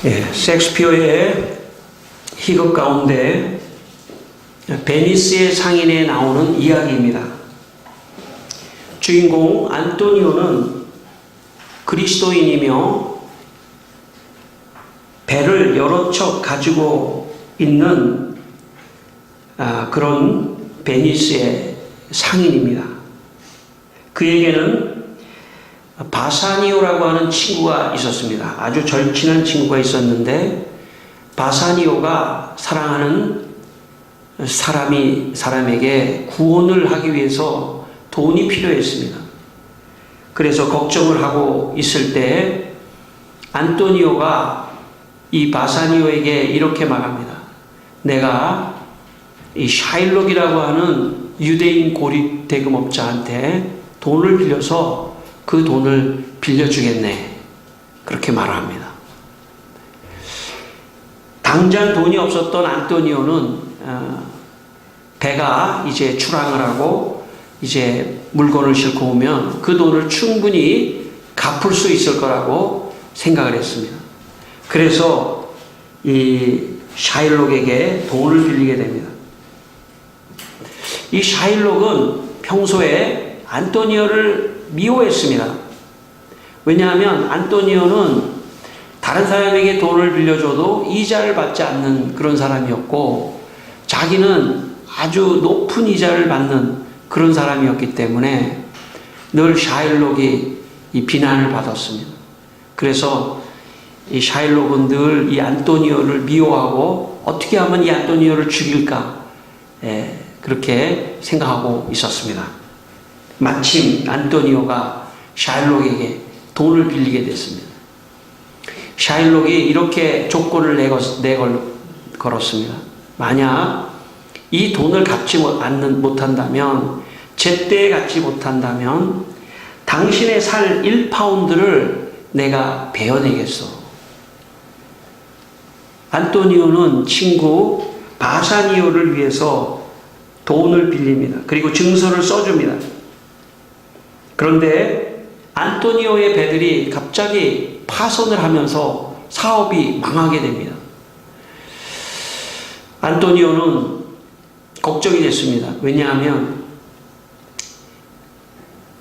셰익스피어의 희극 가운데 베니스의 상인에 나오는 이야기입니다. 주인공 안토니오는 그리스도인이며 배를 여러 척 가지고 있는 그런 베니스의 상인입니다. 그에게는 바사니오라고 하는 친구가 있었습니다. 아주 절친한 친구가 있었는데 바사니오가 사랑하는 사람에게 구원을 하기 위해서 돈이 필요했습니다. 그래서 걱정을 하고 있을 때 안토니오가 이 바사니오에게 이렇게 말합니다. 내가 이 샤일록이라고 하는 유대인 고립 대금업자한테 돈을 빌려서 그 돈을 빌려주겠네. 그렇게 말합니다. 당장 돈이 없었던 안토니오는 배가 이제 출항을 하고 이제 물건을 싣고 오면 그 돈을 충분히 갚을 수 있을 거라고 생각을 했습니다. 그래서 이 샤일록에게 돈을 빌리게 됩니다. 이 샤일록은 평소에 안토니오를 미워했습니다. 왜냐하면 안토니오는 다른 사람에게 돈을 빌려줘도 이자를 받지 않는 그런 사람이었고 자기는 아주 높은 이자를 받는 그런 사람이었기 때문에 늘 샤일록이 이 비난을 받았습니다. 그래서 이 샤일록은 늘 이 안토니오를 미워하고 어떻게 하면 이 안토니오를 죽일까 그렇게 생각하고 있었습니다. 마침 안토니오가 샤일록에게 돈을 빌리게 됐습니다. 샤일록이 이렇게 조건을 걸었습니다. 만약 이 돈을 갚지 못한다면, 제때에 갚지 못한다면 당신의 살 1파운드를 내가 베어내겠어. 안토니오는 친구 바사니오를 위해서 돈을 빌립니다. 그리고 증서를 써줍니다. 그런데 안토니오의 배들이 갑자기 파손을 하면서 사업이 망하게 됩니다. 안토니오는 걱정이 됐습니다. 왜냐하면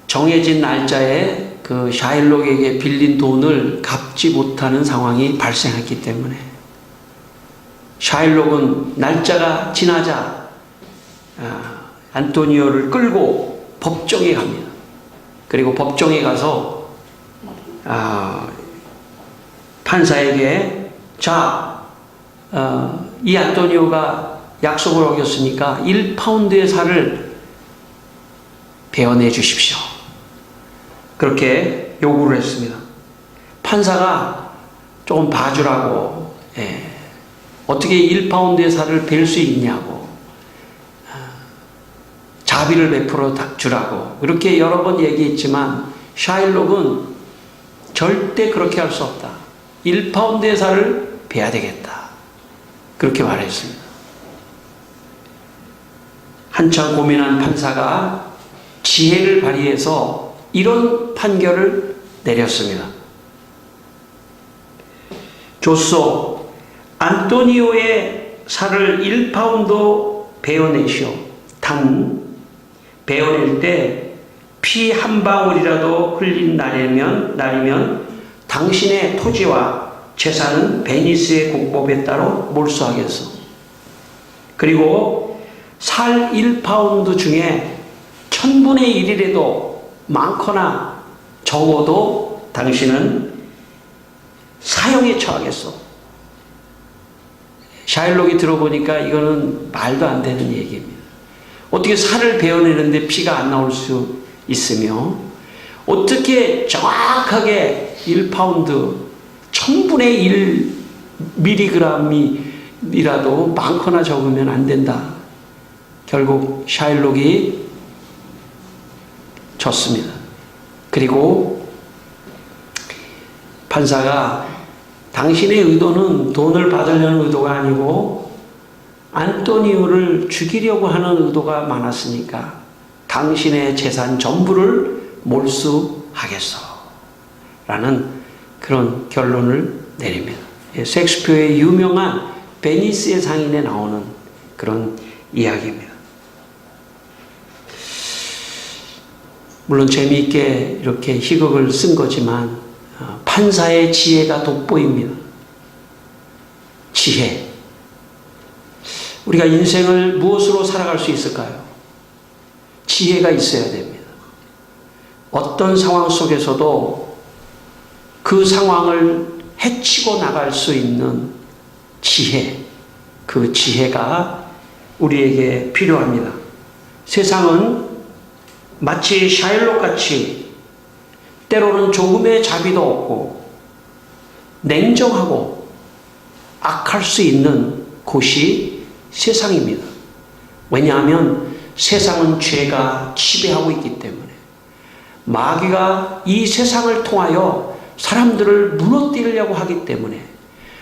정해진 날짜에 그 샤일록에게 빌린 돈을 갚지 못하는 상황이 발생했기 때문에 샤일록은 날짜가 지나자 안토니오를 끌고 법정에 갑니다. 그리고 법정에 가서 판사에게 이 안토니오가 약속을 어겼으니까 1파운드의 살을 베어내 주십시오. 그렇게 요구를 했습니다. 판사가 조금 봐주라고 어떻게 1파운드의 살을 벨 수 있냐고 자비를 베풀어 주라고 그렇게 여러 번 얘기했지만 샤일록은 절대 그렇게 할 수 없다. 1파운드의 살을 베야 되겠다. 그렇게 말했습니다. 한참 고민한 판사가 지혜를 발휘해서 이런 판결을 내렸습니다. 좋소, 안토니오의 살을 1파운드 베어내시오. 단 베어낼 때 피 한 방울이라도 흘린 날이면 당신의 토지와 재산은 베니스의 국법에 따라 몰수하겠소. 그리고 살 1파운드 중에 1000분의 1이라도 많거나 적어도 당신은 사형에 처하겠소. 샤일록이 들어보니까 이거는 말도 안 되는 얘기입니다. 어떻게 살을 베어내는데 피가 안 나올 수 있으며 어떻게 정확하게 1파운드 1000분의 1mg이라도 많거나 적으면 안 된다. 결국 샤일록이 졌습니다. 그리고 판사가 당신의 의도는 돈을 받으려는 의도가 아니고 안토니오를 죽이려고 하는 의도가 많았으니까 당신의 재산 전부를 몰수하겠소. 라는 그런 결론을 내립니다. 셰익스피어의 유명한 베니스의 상인에 나오는 그런 이야기입니다. 물론 재미있게 이렇게 희극을 쓴 거지만 판사의 지혜가 돋보입니다. 지혜. 우리가 인생을 무엇으로 살아갈 수 있을까요? 지혜가 있어야 됩니다. 어떤 상황 속에서도 그 상황을 헤치고 나갈 수 있는 지혜, 그 지혜가 우리에게 필요합니다. 세상은 마치 샤일록같이 때로는 조금의 자비도 없고 냉정하고 악할 수 있는 곳이 세상입니다. 왜냐하면 세상은 죄가 지배하고 있기 때문에 마귀가 이 세상을 통하여 사람들을 무너뜨리려고 하기 때문에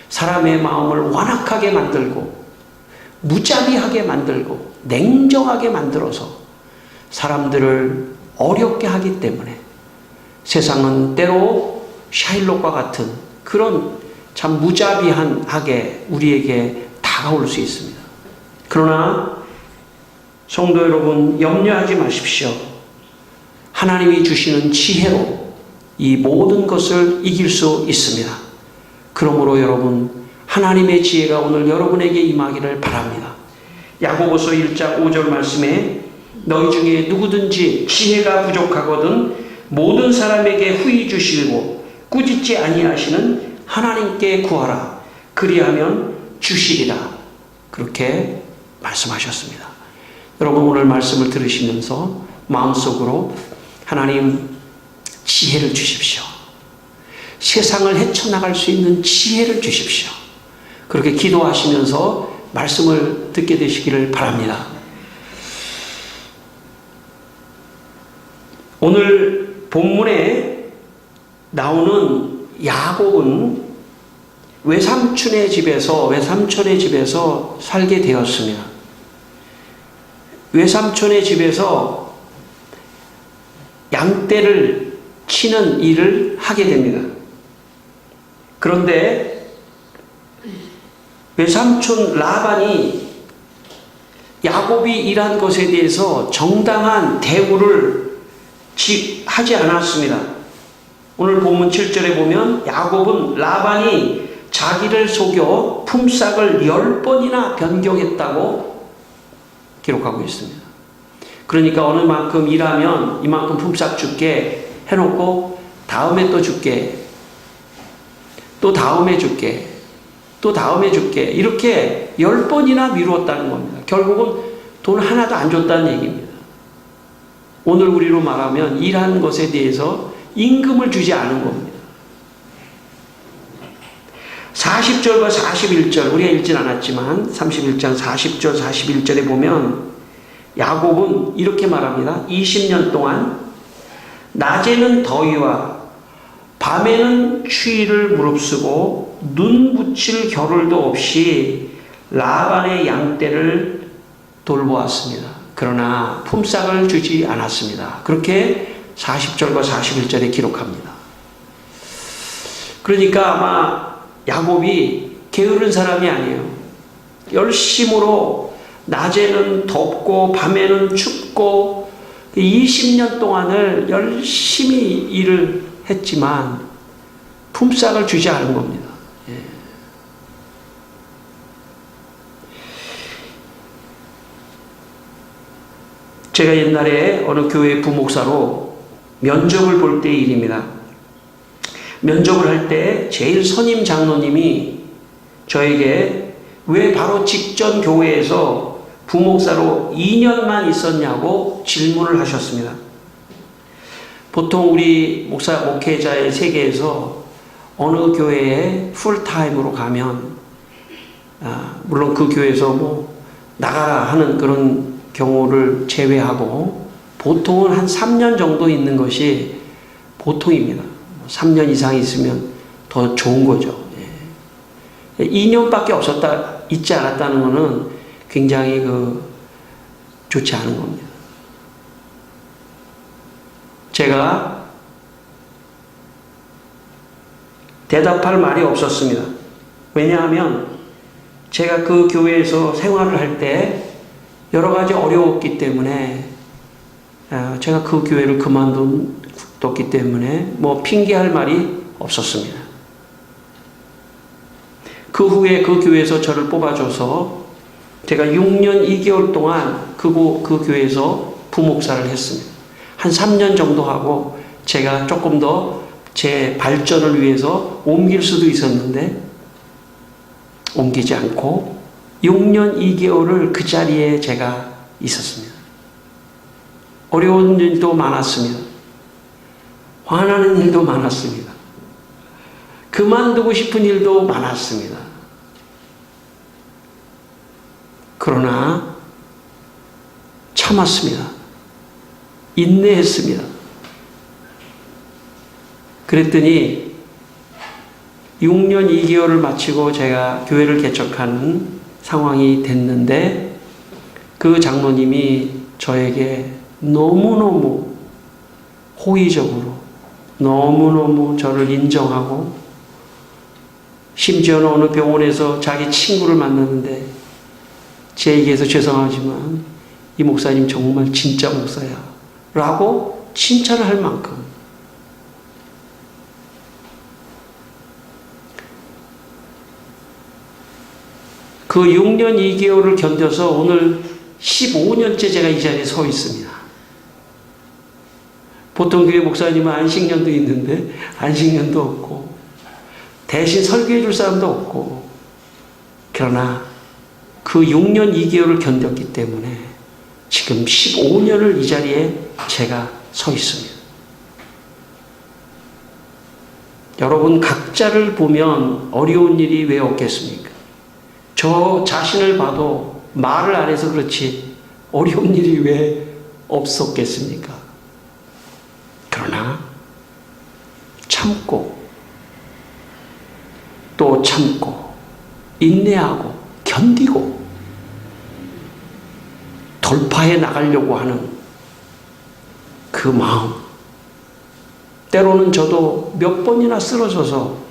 사람의 마음을 완악하게 만들고 무자비하게 만들고 냉정하게 만들어서 사람들을 어렵게 하기 때문에 세상은 때로 샤일록과 같은 그런 참 무자비하게 우리에게 다가올 수 있습니다. 그러나 성도 여러분, 염려하지 마십시오. 하나님이 주시는 지혜로 이 모든 것을 이길 수 있습니다. 그러므로 여러분, 하나님의 지혜가 오늘 여러분에게 임하기를 바랍니다. 야고보서 1장 5절 말씀에 너희 중에 누구든지 지혜가 부족하거든 모든 사람에게 후히 주시고 꾸짖지 아니하시는 하나님께 구하라. 그리하면 주시리라. 그렇게 말씀하셨습니다. 여러분, 오늘 말씀을 들으시면서 마음속으로 하나님 지혜를 주십시오. 세상을 헤쳐나갈 수 있는 지혜를 주십시오. 그렇게 기도하시면서 말씀을 듣게 되시기를 바랍니다. 오늘 본문에 나오는 야곱은 외삼촌의 집에서 살게 되었습니다. 외삼촌의 집에서 양떼를 치는 일을 하게 됩니다. 그런데 외삼촌 라반이 야곱이 일한 것에 대해서 정당한 대우를 하지 않았습니다. 오늘 본문 7절에 보면 야곱은 라반이 자기를 속여 품삯을 10번이나 변경했다고 기록하고 있습니다. 그러니까 어느 만큼 일하면 이만큼 품삯 줄게 해놓고 다음에 또 줄게, 또 다음에 줄게, 또 다음에 줄게, 이렇게 10번이나 미루었다는 겁니다. 결국은 돈 하나도 안 줬다는 얘기입니다. 오늘 우리로 말하면 일한 것에 대해서 임금을 주지 않은 겁니다. 40절과 41절, 우리가 읽진 않았지만 31장 40절 41절에 보면 야곱은 이렇게 말합니다. 20년 동안 낮에는 더위와 밤에는 추위를 무릅쓰고 눈 붙일 겨를도 없이 라반의 양떼를 돌보았습니다. 그러나 품삯을 주지 않았습니다. 그렇게 40절과 41절에 기록합니다. 그러니까 아마 야곱이 게으른 사람이 아니에요. 열심으로 낮에는 덥고 밤에는 춥고 20년 동안을 열심히 일을 했지만 품삯을 주지 않은 겁니다. 예. 제가 옛날에 어느 교회 부목사로 면접을 볼 때의 일입니다. 면접을 할 때 제일 선임 장로님이 저에게 왜 바로 직전 교회에서 부목사로 2년만 있었냐고 질문을 하셨습니다. 보통 우리 목회자의 세계에서 어느 교회에 풀타임으로 가면 물론 그 교회에서 뭐 나가라 하는 그런 경우를 제외하고 보통은 한 3년 정도 있는 것이 보통입니다. 3년 이상 있으면 더 좋은 거죠. 2년밖에 있지 않았다는 것은 굉장히 좋지 않은 겁니다. 제가 대답할 말이 없었습니다. 왜냐하면 제가 그 교회에서 생활을 할 때 여러 가지 어려웠기 때문에 제가 그 교회를 그만뒀기 때문에 뭐 핑계할 말이 없었습니다. 그 후에 그 교회에서 저를 뽑아줘서 제가 6년 2개월 동안 그 교회에서 부목사를 했습니다. 한 3년 정도 하고 제가 조금 더 제 발전을 위해서 옮길 수도 있었는데 옮기지 않고 6년 2개월을 그 자리에 제가 있었습니다. 어려운 일도 많았습니다. 화나는 일도 많았습니다. 그만두고 싶은 일도 많았습니다. 그러나 참았습니다. 인내했습니다. 그랬더니 6년 2개월을 마치고 제가 교회를 개척하는 상황이 됐는데 그 장로님이 저에게 너무너무 호의적으로 너무너무 저를 인정하고 심지어는 어느 병원에서 자기 친구를 만났는데 제 얘기해서 죄송하지만 이 목사님 정말 진짜 목사야 라고 칭찬을 할 만큼 그 6년 2개월을 견뎌서 오늘 15년째 제가 이 자리에 서 있습니다. 보통 교회 목사님은 안식년도 있는데 안식년도 없고 대신 설교해 줄 사람도 없고 그러나 그 6년 2개월을 견뎠기 때문에 지금 15년을 이 자리에 제가 서 있습니다. 여러분 각자를 보면 어려운 일이 왜 없겠습니까? 저 자신을 봐도 말을 안 해서 그렇지 어려운 일이 왜 없었겠습니까? 그러나 참고 또 참고 인내하고 견디고 돌파해 나가려고 하는 그 마음 때로는 저도 몇 번이나 쓰러져서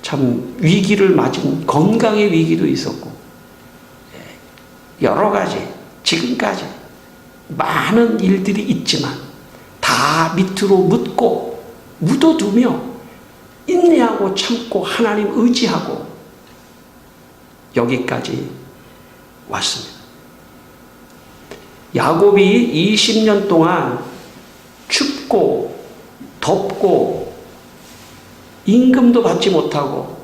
참 위기를 맞은 건강의 위기도 있었고 여러 가지 지금까지 많은 일들이 있지만 다 밑으로 묻어두며 인내하고 참고 하나님 의지하고 여기까지 왔습니다. 야곱이 20년 동안 춥고 덥고 임금도 받지 못하고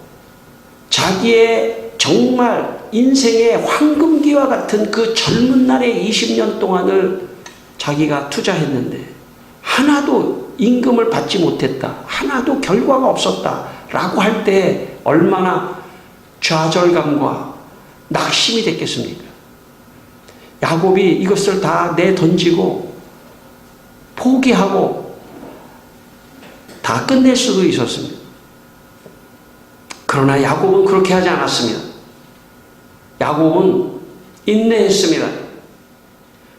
자기의 정말 인생의 황금기와 같은 그 젊은 날의 20년 동안을 자기가 투자했는데 하나도 임금을 받지 못했다. 하나도 결과가 없었다. 라고 할 때 얼마나 좌절감과 낙심이 됐겠습니까? 야곱이 이것을 다 내던지고 포기하고 다 끝낼 수도 있었습니다. 그러나 야곱은 그렇게 하지 않았습니다. 야곱은 인내했습니다.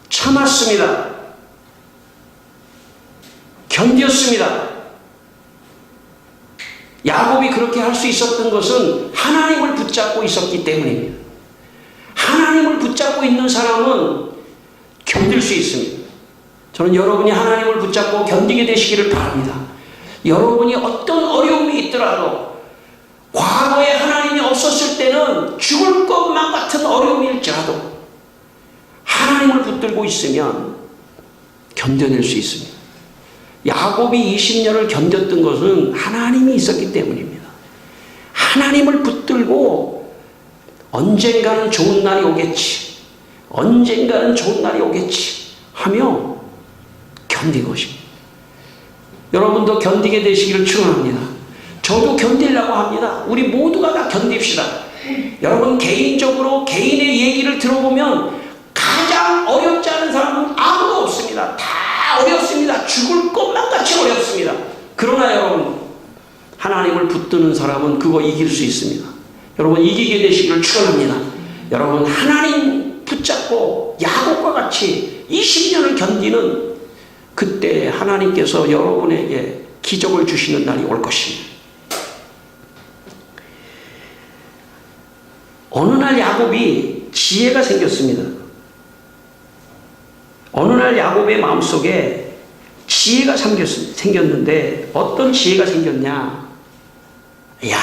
참았습니다. 견뎠습니다. 야곱이 그렇게 할 수 있었던 것은 하나님을 붙잡고 있었기 때문입니다. 하나님을 붙잡고 있는 사람은 견딜 수 있습니다. 저는 여러분이 하나님을 붙잡고 견디게 되시기를 바랍니다. 여러분이 어떤 어려움이 있더라도 과거에 하나님이 없었을 때는 죽을 것만 같은 어려움일지라도 하나님을 붙들고 있으면 견뎌낼 수 있습니다. 야곱이 20년을 견뎠던 것은 하나님이 있었기 때문입니다. 하나님을 붙들고 언젠가는 좋은 날이 오겠지, 언젠가는 좋은 날이 오겠지 하며 견딘 것입니다. 여러분도 견디게 되시기를 축원합니다. 저도 견디려고 합니다. 우리 모두가 다 견딥시다. 여러분 개인적으로 개인의 얘기를 들어보면 가장 어렵지 않은 사람은 아무도 없습니다. 다 어렵습니다. 죽을 것만 같이 어렵습니다. 그러나 여러분 하나님을 붙드는 사람은 그거 이길 수 있습니다. 여러분 이기게 되시기를 축원합니다. 여러분 하나님 붙잡고 야곱과 같이 20년을 견디는 그때 하나님께서 여러분에게 기적을 주시는 날이 올 것입니다. 어느 날 야곱이 지혜가 생겼습니다. 어느 날 야곱의 마음속에 지혜가 생겼는데 어떤 지혜가 생겼냐? 야,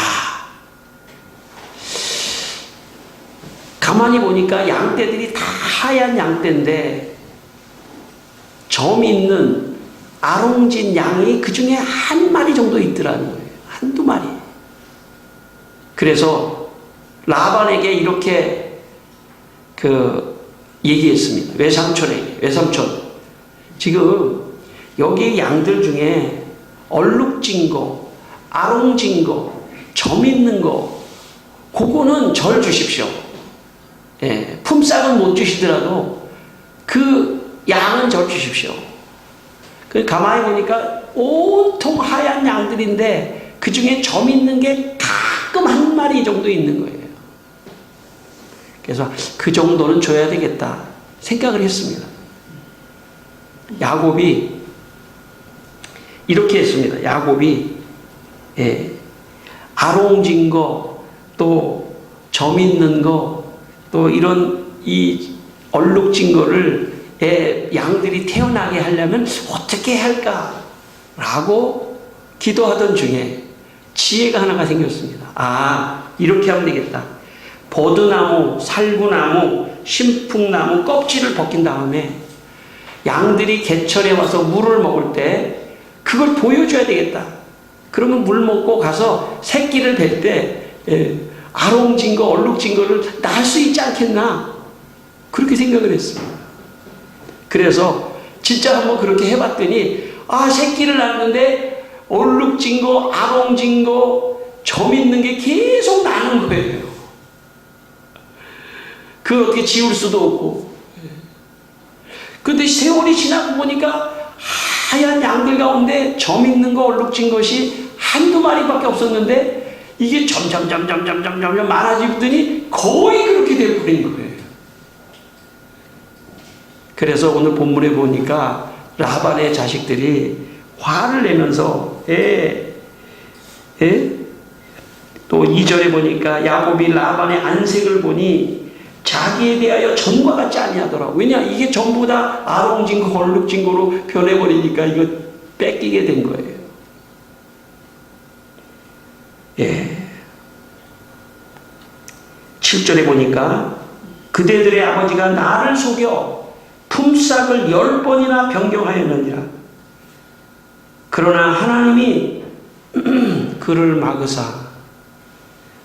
가만히 보니까 양떼들이 다 하얀 양떼인데 점 있는 아롱진 양이 그 중에 한 마리 정도 있더라는 거예요. 한두 마리. 그래서 라반에게 이렇게 얘기했습니다. 외삼촌에게. 외삼촌, 지금 여기 양들 중에 얼룩진 거, 아롱진 거, 점 있는 거, 그거는 절 주십시오. 예, 품삯은 못 주시더라도 그 양은 절 주십시오. 그 가만히 보니까 온통 하얀 양들인데 그 중에 점 있는 게 가끔 한 마리 정도 있는 거예요. 그래서 그 정도는 줘야 되겠다 생각을 했습니다. 야곱이 이렇게 했습니다. 야곱이 아롱진 거, 또 점 있는 거, 또 이런 이 얼룩진 거를 양들이 태어나게 하려면 어떻게 할까라고 기도하던 중에 지혜가 하나가 생겼습니다. 아, 이렇게 하면 되겠다. 버드나무, 살구나무, 신풍나무 껍질을 벗긴 다음에 양들이 개철에 와서 물을 먹을 때 그걸 보여줘야 되겠다. 그러면 물 먹고 가서 새끼를 뵐 때 아롱진 거, 얼룩진 거를 낳을 수 있지 않겠나? 그렇게 생각을 했습니다. 그래서 진짜 한번 그렇게 해봤더니 새끼를 낳는데 얼룩진 거, 아롱진 거, 점 있는 게 계속 나는 거예요. 그걸 어떻게 지울 수도 없고. 그런데 세월이 지나고 보니까 하얀 양들 가운데 점 있는 거, 얼룩진 것이 한두 마리밖에 없었는데 이게 점점 많아지더니 거의 그렇게 되어버린 거예요. 그래서 오늘 본문에 보니까 라반의 자식들이 화를 내면서 또 2절에 보니까 야곱이 라반의 안색을 보니 자기에 대하여 전과 같지 아니하더라. 왜냐, 이게 전부 다 아롱진 거, 얼룩진 거로 변해버리니까 이거 뺏기게 된 거예요. 7절에 보니까 그대들의 아버지가 나를 속여 품삯을 10번이나 변경하였느니라. 그러나 하나님이 그를 막으사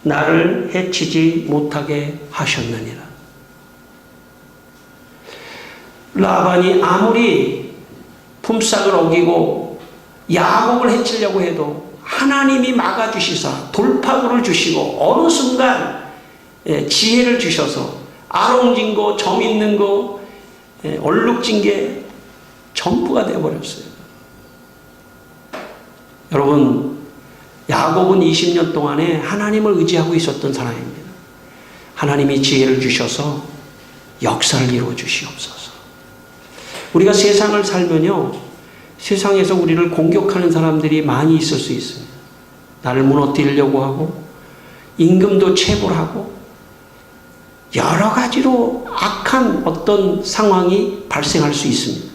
나를 해치지 못하게 하셨느니라. 라반이 아무리 품삯을 어기고 야곱을 해치려고 해도 하나님이 막아주시사 돌파구를 주시고 어느 순간 지혜를 주셔서 아롱진 거, 점 있는 거, 얼룩진 게 전부가 되어버렸어요. 여러분, 야곱은 20년 동안에 하나님을 의지하고 있었던 사람입니다. 하나님이 지혜를 주셔서 역사를 이루어 주시옵소서. 우리가 세상을 살면요, 세상에서 우리를 공격하는 사람들이 많이 있을 수 있습니다. 나를 무너뜨리려고 하고 임금도 체불하고 여러 가지로 악한 어떤 상황이 발생할 수 있습니다.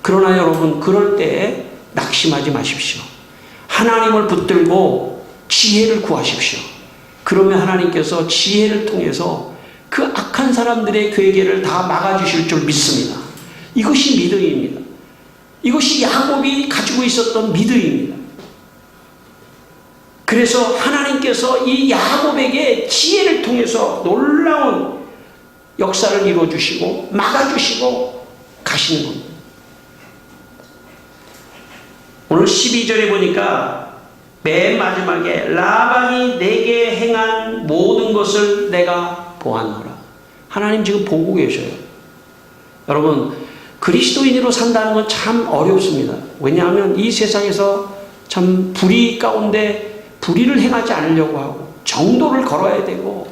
그러나 여러분, 그럴 때에 낙심하지 마십시오. 하나님을 붙들고 지혜를 구하십시오. 그러면 하나님께서 지혜를 통해서 그 악한 사람들의 괴계를 다 막아주실 줄 믿습니다. 이것이 믿음입니다. 이것이 야곱이 가지고 있었던 믿음입니다. 그래서 하나님께서 이 야곱에게 지혜를 통해서 놀라운 역사를 이루어주시고 막아주시고 가시는 겁니다. 오늘 12절에 보니까 맨 마지막에 라반이 내게 행한 모든 것을 내가 보았노라. 하나님 지금 보고 계셔요. 여러분, 그리스도인으로 산다는 건 참 어렵습니다. 왜냐하면 이 세상에서 참 불의 가운데 불의를 행하지 않으려고 하고 정도를 걸어야 되고,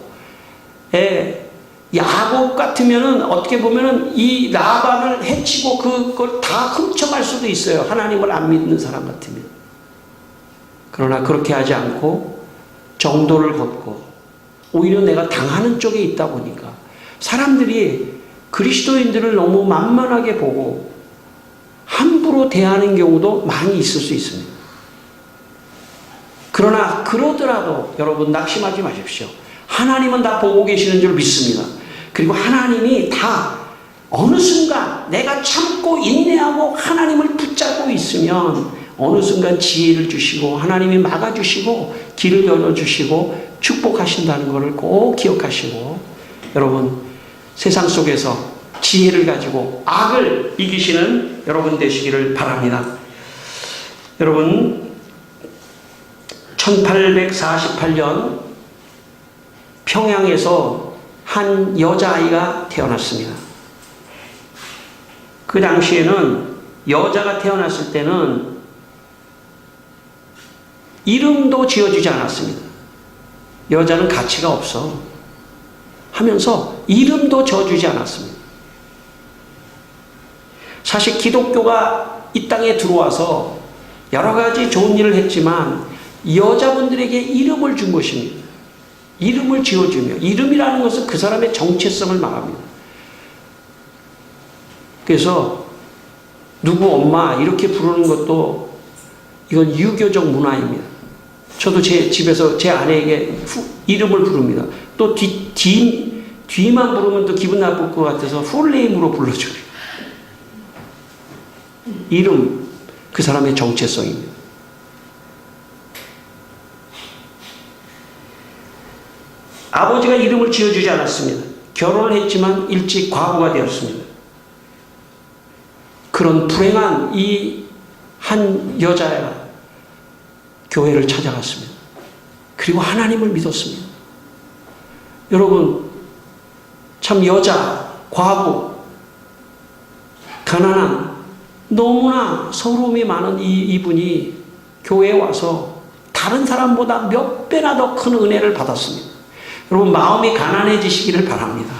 야곱 같으면은 어떻게 보면은 이 라반을 해치고 그걸 다 훔쳐갈 수도 있어요. 하나님을 안 믿는 사람 같으면. 그러나 그렇게 하지 않고 정도를 걷고 오히려 내가 당하는 쪽에 있다 보니까 사람들이 그리스도인들을 너무 만만하게 보고 함부로 대하는 경우도 많이 있을 수 있습니다. 그러나 그러더라도 여러분 낙심하지 마십시오. 하나님은 다 보고 계시는 줄 믿습니다. 그리고 하나님이 다 어느 순간 내가 참고 인내하고 하나님을 붙잡고 있으면 어느 순간 지혜를 주시고 하나님이 막아주시고 길을 열어주시고 축복하신다는 것을 꼭 기억하시고 여러분 세상 속에서 지혜를 가지고 악을 이기시는 여러분 되시기를 바랍니다. 여러분 1848년 평양에서 한 여자아이가 태어났습니다. 그 당시에는 여자가 태어났을 때는 이름도 지어주지 않았습니다. 여자는 가치가 없어 하면서 이름도 지어주지 않았습니다. 사실 기독교가 이 땅에 들어와서 여러 가지 좋은 일을 했지만 여자분들에게 이름을 준 것입니다. 이름을 지어주며 이름이라는 것은 그 사람의 정체성을 말합니다. 그래서 누구 엄마 이렇게 부르는 것도 이건 유교적 문화입니다. 저도 제 집에서 제 아내에게 이름을 부릅니다. 또 뒤만 부르면 또 기분 나쁠 것 같아서 풀네임으로 불러줘요. 이름, 그 사람의 정체성입니다. 아버지가 이름을 지어주지 않았습니다. 결혼을 했지만 일찍 과부가 되었습니다. 그런 불행한 이 한 여자가 교회를 찾아갔습니다. 그리고 하나님을 믿었습니다. 여러분, 참 여자, 과부, 가난한, 너무나 서러움이 많은 이분이 교회에 와서 다른 사람보다 몇 배나 더 큰 은혜를 받았습니다. 여러분, 마음이 가난해지시기를 바랍니다.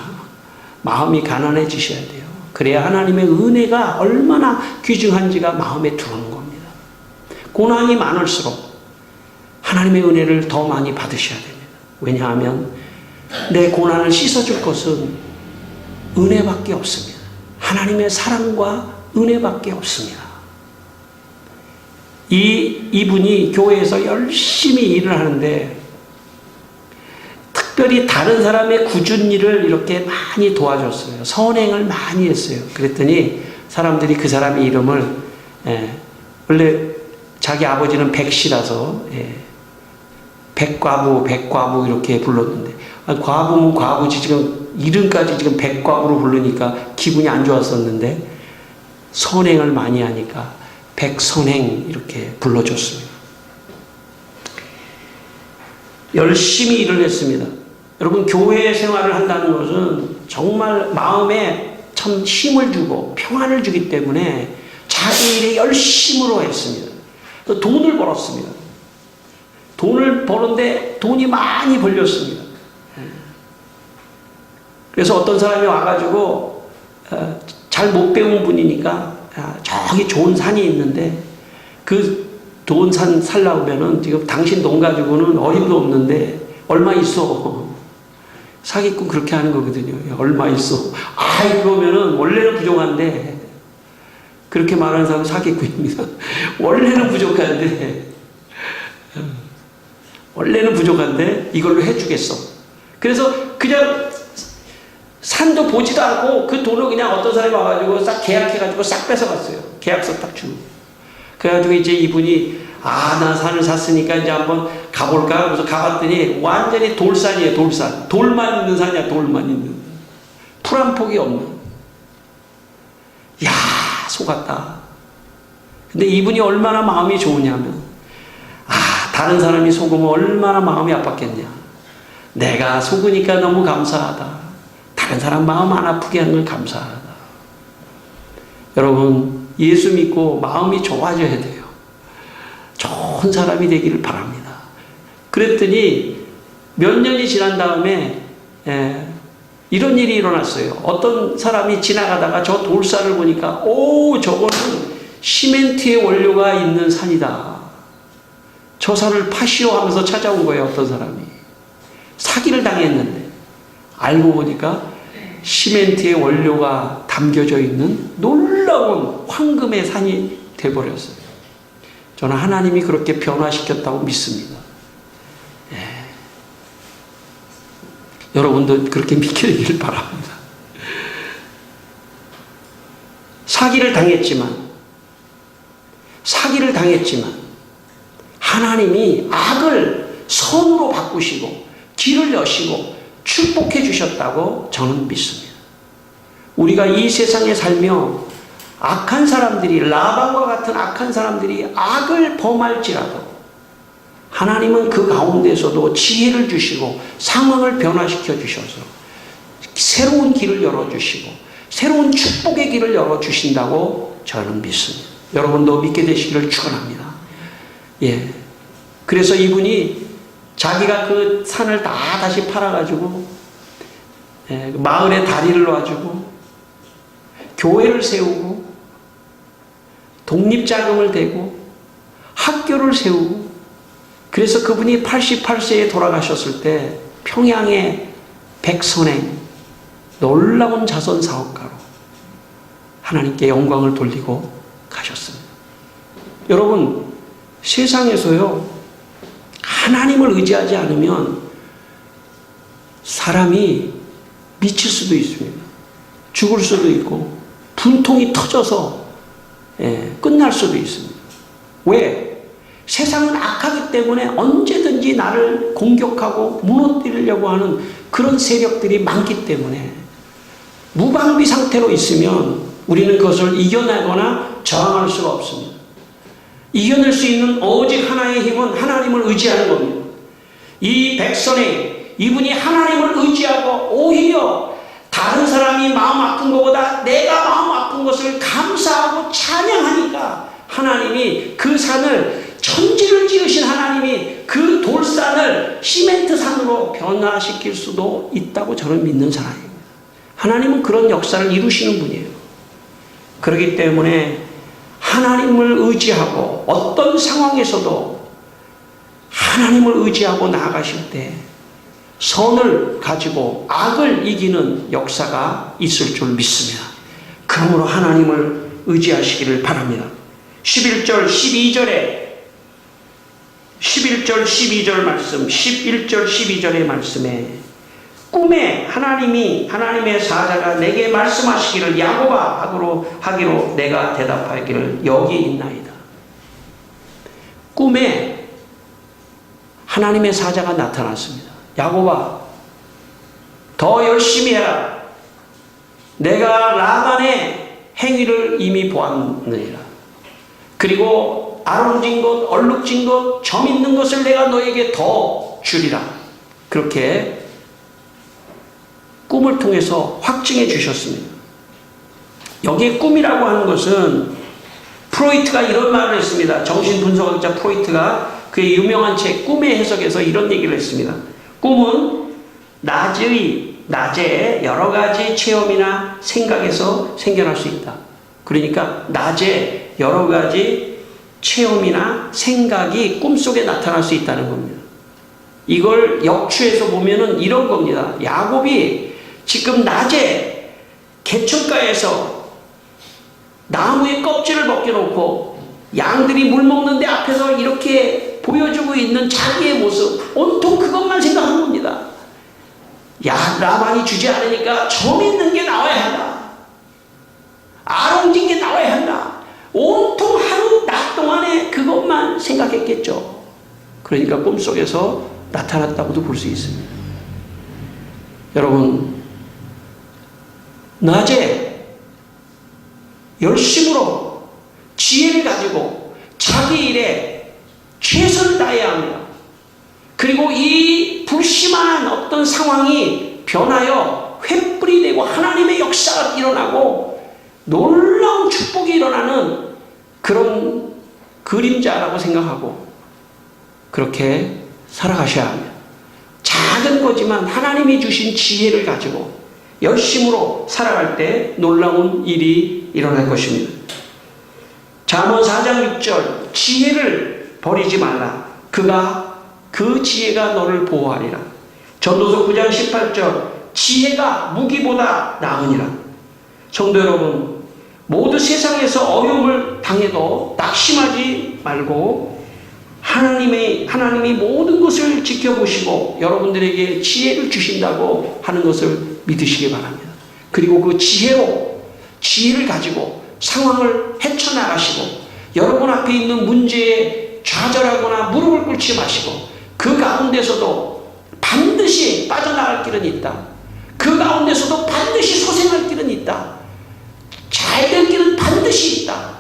마음이 가난해지셔야 돼요. 그래야 하나님의 은혜가 얼마나 귀중한지가 마음에 들어오는 겁니다. 고난이 많을수록 하나님의 은혜를 더 많이 받으셔야 됩니다. 왜냐하면 내 고난을 씻어줄 것은 은혜밖에 없습니다. 하나님의 사랑과 은혜밖에 없습니다. 이분이 교회에서 열심히 일을 하는데 특별히 다른 사람의 굳은 일을 이렇게 많이 도와줬어요. 선행을 많이 했어요. 그랬더니 사람들이 그 사람의 이름을 원래 자기 아버지는 백씨라서 백과부 이렇게 불렀는데 과부면 과부지 지금 이름까지 지금 백과부로 부르니까 기분이 안 좋았었는데 선행을 많이 하니까 백선행 이렇게 불러줬습니다. 열심히 일을 했습니다. 여러분, 교회 생활을 한다는 것은 정말 마음에 참 힘을 주고 평안을 주기 때문에 자기 일에 열심으로 했습니다. 돈을 벌었습니다. 돈을 버는데 돈이 많이 벌렸습니다. 그래서 어떤 사람이 와가지고 잘 못 배운 분이니까 저기 좋은 산이 있는데 그 좋은 산 살려면은 지금 당신 돈 가지고는 어림도 없는데 얼마 있어? 사기꾼 그렇게 하는 거거든요. 얼마 있어? 그러면은 원래는 부족한데 그렇게 말하는 사람은 사기꾼입니다. 원래는 부족한데 이걸로 해주겠어. 그래서 그냥 산도 보지도 않고 그 돈을 그냥 어떤 사람이 와가지고 싹 계약해가지고 싹 뺏어갔어요. 계약서 딱 주고. 그래가지고 이제 이분이 나 산을 샀으니까 이제 한번 가볼까? 그래서 가봤더니 완전히 돌산이에요. 돌산. 돌만 있는 산이야. 돌만 있는. 풀 한 폭이 없는. 야, 속았다. 근데 이분이 얼마나 마음이 좋으냐면 다른 사람이 속으면 얼마나 마음이 아팠겠냐. 내가 속으니까 너무 감사하다. 다른 사람 마음 안 아프게 하는 걸 감사하다. 여러분, 예수 믿고 마음이 좋아져야 돼요. 좋은 사람이 되기를 바랍니다. 그랬더니 몇 년이 지난 다음에 이런 일이 일어났어요. 어떤 사람이 지나가다가 저 돌산을 보니까 저거는 시멘트의 원료가 있는 산이다. 저 산을 파시오 하면서 찾아온 거예요. 어떤 사람이. 사기를 당했는데 알고 보니까 시멘트의 원료가 담겨져 있는 놀라운 황금의 산이 되어버렸어요. 저는 하나님이 그렇게 변화시켰다고 믿습니다. 예. 여러분도 그렇게 믿게 되기를 바랍니다. 사기를 당했지만 하나님이 악을 선으로 바꾸시고 길을 여시고 축복해 주셨다고 저는 믿습니다. 우리가 이 세상에 살며 악한 사람들이, 라반과 같은 악한 사람들이 악을 범할지라도 하나님은 그 가운데서도 지혜를 주시고 상황을 변화시켜 주셔서 새로운 길을 열어주시고 새로운 축복의 길을 열어주신다고 저는 믿습니다. 여러분도 믿게 되시기를 축원합니다. 예. 그래서 이분이 자기가 그 산을 다 다시 팔아가지고 마을에 다리를 놔주고 교회를 세우고 독립자금을 대고 학교를 세우고, 그래서 그분이 88세에 돌아가셨을 때 평양의 백선행 놀라운 자선 사업가로 하나님께 영광을 돌리고 가셨습니다. 여러분, 세상에서요 하나님을 의지하지 않으면 사람이 미칠 수도 있습니다. 죽을 수도 있고 분통이 터져서 끝날 수도 있습니다. 왜? 세상은 악하기 때문에 언제든지 나를 공격하고 무너뜨리려고 하는 그런 세력들이 많기 때문에 무방비 상태로 있으면 우리는 그것을 이겨내거나 저항할 수가 없습니다. 이겨낼 수 있는 오직 하나의 힘은 하나님을 의지하는 겁니다. 이 백선에 이분이 하나님을 의지하고 오히려 다른 사람이 마음 아픈 것보다 내가 마음 아픈 것을 감사하고 찬양하니까 하나님이 그 산을, 천지를 지으신 하나님이 그 돌산을 시멘트 산으로 변화시킬 수도 있다고 저는 믿는 사람입니다. 하나님은 그런 역사를 이루시는 분이에요. 그렇기 때문에 하나님을 의지하고 어떤 상황에서도 하나님을 의지하고 나아가실 때 선을 가지고 악을 이기는 역사가 있을 줄 믿습니다. 그러므로 하나님을 의지하시기를 바랍니다. 11절 12절 말씀, 11절 12절의 말씀에 꿈에 하나님의 사자가 내게 말씀하시기를 야곱아 하기로 내가 대답하기를 여기 있나이다. 꿈에 하나님의 사자가 나타났습니다. 야곱아, 더 열심히 해라. 내가 라반의 행위를 이미 보았느니라. 그리고 아롱진 것, 얼룩진 것, 점 있는 것을 내가 너에게 더 주리라. 그렇게 꿈을 통해서 확증해 주셨습니다. 여기에 꿈이라고 하는 것은 프로이트가 이런 말을 했습니다. 정신분석학자 프로이트가 그의 유명한 책 꿈의 해석에서 이런 얘기를 했습니다. 꿈은 낮에 여러 가지 체험이나 생각에서 생겨날 수 있다. 그러니까 낮에 여러 가지 체험이나 생각이 꿈속에 나타날 수 있다는 겁니다. 이걸 역추해서 보면은 이런 겁니다. 야곱이 지금 낮에 개천가에서 나무의 껍질을 벗겨놓고 양들이 물 먹는데 앞에서 이렇게 보여주고 있는 자기의 모습, 온통 그것만 생각한 겁니다. 야, 라반이 주지 않으니까 점 있는 게 나와야 한다. 아롱진 게 나와야 한다. 온통 하루 낮 동안에 그것만 생각했겠죠. 그러니까 꿈속에서 나타났다고도 볼 수 있습니다. 여러분, 낮에 열심으로 지혜를 가지고 자기 일에 최선을 다해야 합니다. 그리고 이 불심한 어떤 상황이 변하여 횃불이 되고 하나님의 역사가 일어나고 놀라운 축복이 일어나는 그런 그림자라고 생각하고 그렇게 살아가셔야 합니다. 작은 거지만 하나님이 주신 지혜를 가지고 열심으로 살아갈 때 놀라운 일이 일어날 것입니다. 잠언 4장 6절 지혜를 버리지 말라. 그 지혜가 너를 보호하리라. 전도서 9장 18절 지혜가 무기보다 나으니라. 성도 여러분, 모두 세상에서 어려움을 당해도 낙심하지 말고 하나님이 모든 것을 지켜보시고 여러분들에게 지혜를 주신다고 하는 것을 믿으시기 바랍니다. 그리고 그 지혜를 가지고 상황을 헤쳐나가시고 여러분 앞에 있는 문제에 좌절하거나 무릎을 꿇지 마시고 그 가운데서도 반드시 빠져나갈 길은 있다. 그 가운데서도 반드시 소생할 길은 있다. 잘 될 길은 반드시 있다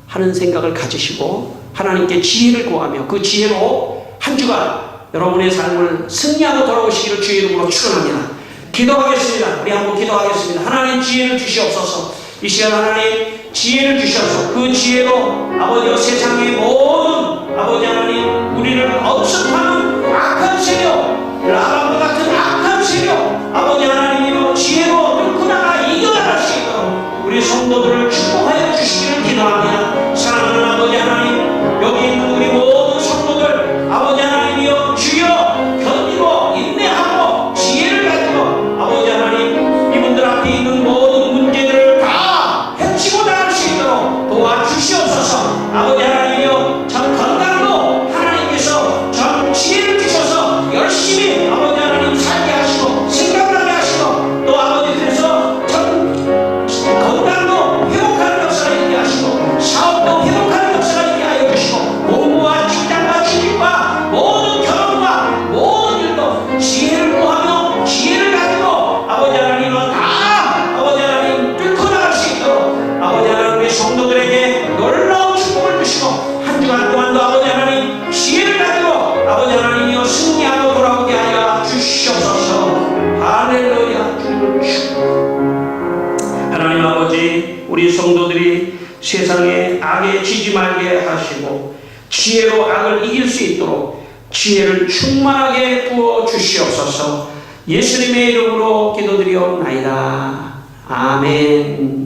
하는 생각을 가지시고 하나님께 지혜를 구하며 그 지혜로 한 주간 여러분의 삶을 승리하고 돌아오시기를 주의 이름으로 축원합니다. 기도하겠습니다. 우리 한번 기도하겠습니다. 하나님 지혜를 주시옵소서. 이 시간 하나님 지혜를 주셔서 그 지혜로 아버지여 세상의 모든 아버지 하나님 우리를 억습하는 악한 세력, 라반과 같은 악한 세력 아버지 하나님이여 지혜로 뚫고 나가 이겨나갈 수 있도록 우리 성도들을 축복하여 주시기를 기도합니다. 사랑하는 아버지 하나님, 여기 있는 우리 모든 성도들 아버지 하나님이여 주여 견디고 인내하고 지혜를 가지고 아버지 하나님 이분들 앞에 있는 모든 문제들을 다 헤치고 나갈 수 있도록 도와주시옵소서. 아버지 하나님이여 참 건강도 하나님께서 참 지혜를 주셔서 열심히 아버지 하나님 살게 하시고 생각나게 하시고 또 아버지께서 참 건강도 회복하는 역사가 있게 하시고 사업도 회복하는 역사가 있게 하여 주시고 공부와 직장과 취직과 모든 결혼과 모든 일도 지혜를 구하며 지혜를 가지고 아버지 하나님은 다 아버지 하나님 뚫고 나갈 수 있도록 아버지 하나님의 성도들에게 놀라운 축복을 주시고 한 주간 동안도 아버지 하나님 지혜를 가지고 아버지 하나님이여 승리하고 돌아오게 하여 주시옵소서. 할렐루야. 하나님 아버지, 우리 성도들이 세상에 악에 지지 말게 하시고 지혜로 악을 이길 수 있도록 지혜를 충만하게 부어 주시옵소서. 예수님의 이름으로 기도드리옵나이다. 아멘.